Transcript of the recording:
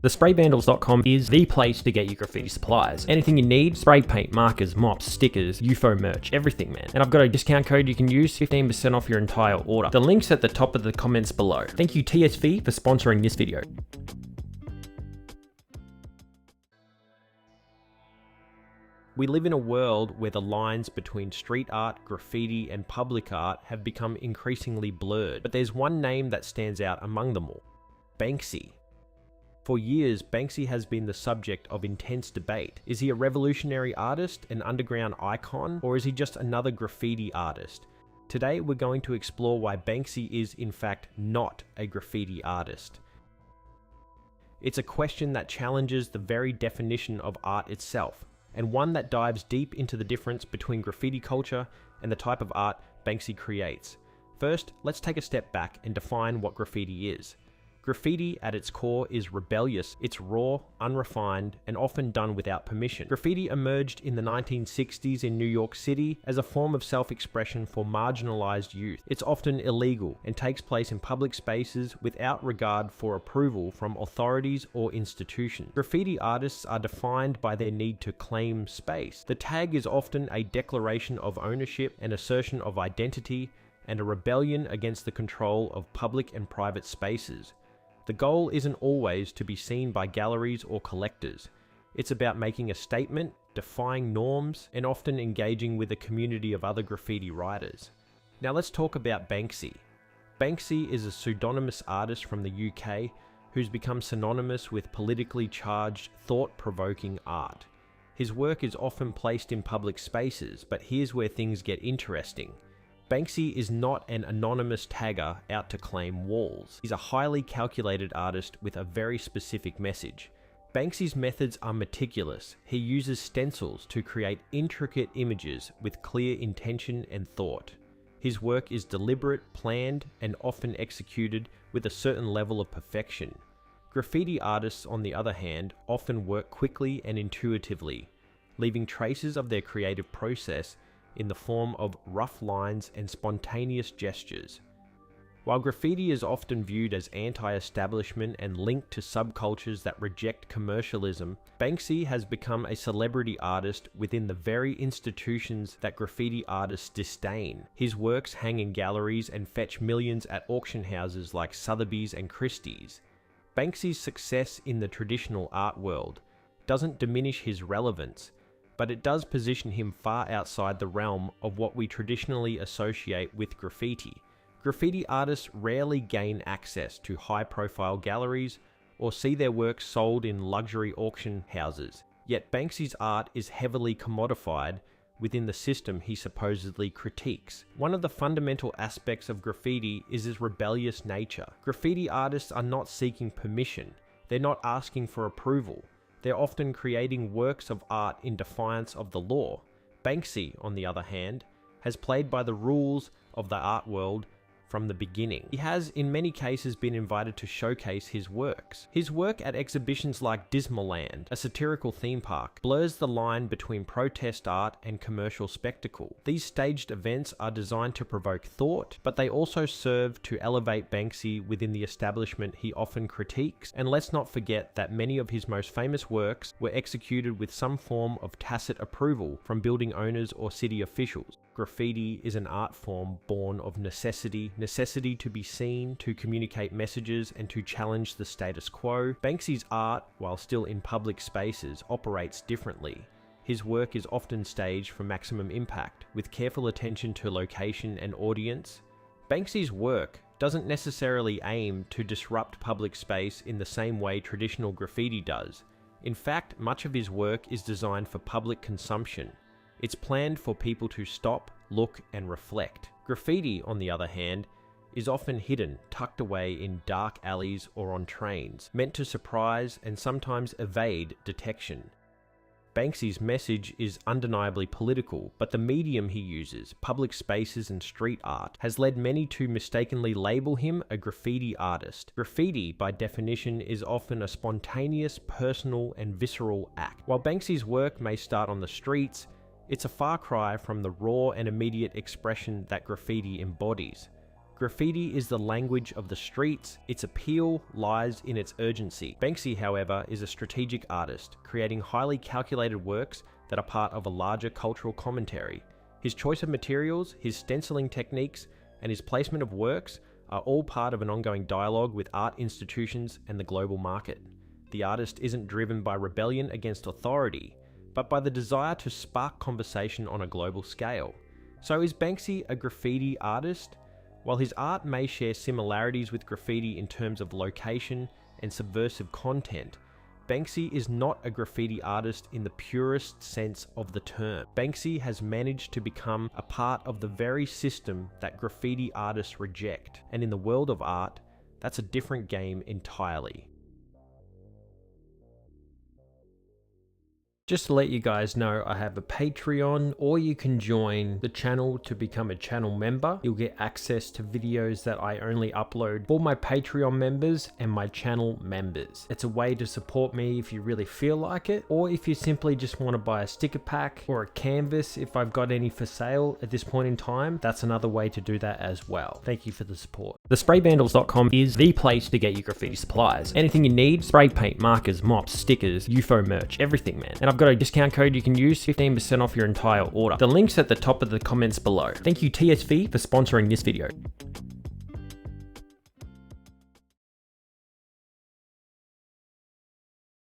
Spraybandalz.com is the place to get your graffiti supplies. Anything you need, spray paint, markers, mops, stickers, Youfo merch, everything, man. And I've got a discount code you can use, 15% off your entire order. The link's at the top of the comments below. Thank you TSV for sponsoring this video. We live in a world where the lines between street art, graffiti, and public art have become increasingly blurred, but there's one name that stands out among them all: Banksy. For years, Banksy has been the subject of intense debate. Is he a revolutionary artist, an underground icon, or is he just another graffiti artist? Today, we're going to explore why Banksy is, in fact, not a graffiti artist. It's a question that challenges the very definition of art itself, and one that dives deep into the difference between graffiti culture and the type of art Banksy creates. First, let's take a step back and define what graffiti is. Graffiti at its core is rebellious, it's raw, unrefined, and often done without permission. Graffiti emerged in the 1960s in New York City as a form of self-expression for marginalized youth. It's often illegal and takes place in public spaces without regard for approval from authorities or institutions. Graffiti artists are defined by their need to claim space. The tag is often a declaration of ownership, an assertion of identity, and a rebellion against the control of public and private spaces. The goal isn't always to be seen by galleries or collectors. It's about making a statement, defying norms, and often engaging with a community of other graffiti writers. Now let's talk about Banksy. Banksy is a pseudonymous artist from the UK who's become synonymous with politically charged, thought-provoking art. His work is often placed in public spaces, but here's where things get interesting. Banksy is not an anonymous tagger out to claim walls. He's a highly calculated artist with a very specific message. Banksy's methods are meticulous. He uses stencils to create intricate images with clear intention and thought. His work is deliberate, planned, and often executed with a certain level of perfection. Graffiti artists, on the other hand, often work quickly and intuitively, leaving traces of their creative process in the form of rough lines and spontaneous gestures. While graffiti is often viewed as anti-establishment and linked to subcultures that reject commercialism, Banksy has become a celebrity artist within the very institutions that graffiti artists disdain. His works hang in galleries and fetch millions at auction houses like Sotheby's and Christie's. Banksy's success in the traditional art world doesn't diminish his relevance, but it does position him far outside the realm of what we traditionally associate with graffiti. Graffiti artists rarely gain access to high-profile galleries or see their work sold in luxury auction houses, yet Banksy's art is heavily commodified within the system he supposedly critiques. One of the fundamental aspects of graffiti is its rebellious nature. Graffiti artists are not seeking permission, they're not asking for approval. They're often creating works of art in defiance of the law. Banksy, on the other hand, has played by the rules of the art world from the beginning. He has, in many cases, been invited to showcase his works. His work at exhibitions like Dismaland, a satirical theme park, blurs the line between protest art and commercial spectacle. These staged events are designed to provoke thought, but they also serve to elevate Banksy within the establishment he often critiques. And let's not forget that many of his most famous works were executed with some form of tacit approval from building owners or city officials. Graffiti is an art form born of necessity to be seen, to communicate messages, and to challenge the status quo. Banksy's art, while still in public spaces, operates differently. His work is often staged for maximum impact, with careful attention to location and audience. Banksy's work doesn't necessarily aim to disrupt public space in the same way traditional graffiti does. In fact, much of his work is designed for public consumption. It's planned for people to stop, look, and reflect. Graffiti, on the other hand, is often hidden, tucked away in dark alleys or on trains, meant to surprise and sometimes evade detection. Banksy's message is undeniably political, but the medium he uses, public spaces and street art, has led many to mistakenly label him a graffiti artist. Graffiti, by definition, is often a spontaneous, personal, and visceral act. While Banksy's work may start on the streets, it's a far cry from the raw and immediate expression that graffiti embodies. Graffiti is the language of the streets, its appeal lies in its urgency. Banksy, however, is a strategic artist, creating highly calculated works that are part of a larger cultural commentary. His choice of materials, his stenciling techniques, and his placement of works are all part of an ongoing dialogue with art institutions and the global market. The artist isn't driven by rebellion against authority, but by the desire to spark conversation on a global scale. So is Banksy a graffiti artist? While his art may share similarities with graffiti in terms of location and subversive content, Banksy is not a graffiti artist in the purest sense of the term. Banksy has managed to become a part of the very system that graffiti artists reject, and in the world of art, that's a different game entirely. Just to let you guys know, I have a Patreon, or you can join the channel to become a channel member. You'll get access to videos that I only upload for my Patreon members and my channel members. It's a way to support me if you really feel like it, or if you simply just want to buy a sticker pack or a canvas if I've got any for sale at this point in time. That's another way to do that as well. Thank you for the support. TheSprayVandalz.com is the place to get your graffiti supplies. Anything you need, spray paint, markers, mops, stickers, Youfo merch, everything, man. And I've got a discount code you can use, 15% off your entire order. The link's at the top of the comments below. Thank you TSV for sponsoring this video.